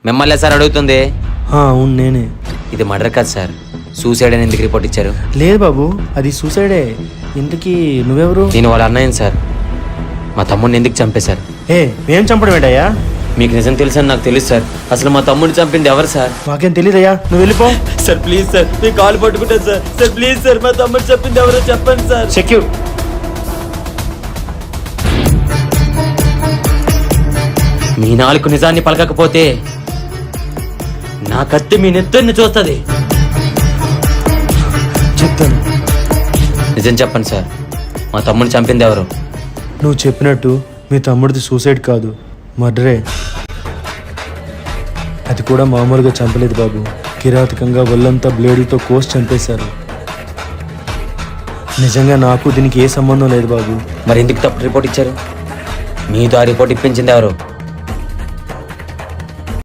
మిమ్మల్ని సార్ అడుగుతుంది. అవును నేనే. ఇది మర్డర్ కాదు సార్, సూసైడ్ అని ఎందుకు రిపోర్ట్ ఇచ్చారు? లేదు బాబు, అది సూసైడే. ఇంతకీ నువ్వెవరు? నేను వాళ్ళ అన్నయ్యను సార్. మా తమ్ముడిని ఎందుకు చంపేశారు? మేం చంపడం ఏంటయ్యా? మీకు నిజం తెలుసని నాకు తెలుసు సార్. అసలు మా తమ్ముడిని చంపింది ఎవరు సార్? మాకేం తెలియదయ్యా, నువ్వు వెళ్ళిపో. సార్ ప్లీజ్ సార్, మీ కాలు పట్టుకుంటాను సార్. సార్ ప్లీజ్ సార్, మా తమ్ముడు చెప్పింది ఎవరో చెప్పండి సార్. సెక్యూర్. మీ నాలుగు నిజాన్ని పలకకపోతే నా కత్తి మీ నెత్తర్ని చూస్తుంది. చెప్తాను. నిజం చెప్పండి సార్, మా తమ్ముడిని చంపింది ఎవరు? నువ్వు చెప్పినట్టు మీ తమ్ముడిది సూసైడ్ కాదు, మర్డరే. అది కూడా మామూలుగా చంపలేదు బాబు, కిరాతకంగా ఒళ్ళంతా బ్లేడుతో కోసి చంపేశారు. నిజంగా నాకు దీనికి ఏ సంబంధం లేదు బాబు. మరి ఎందుకు తప్పు రిపోర్ట్ ఇచ్చారు? మీతో ఆ రిపోర్ట్ ఇప్పించింది ఎవరు?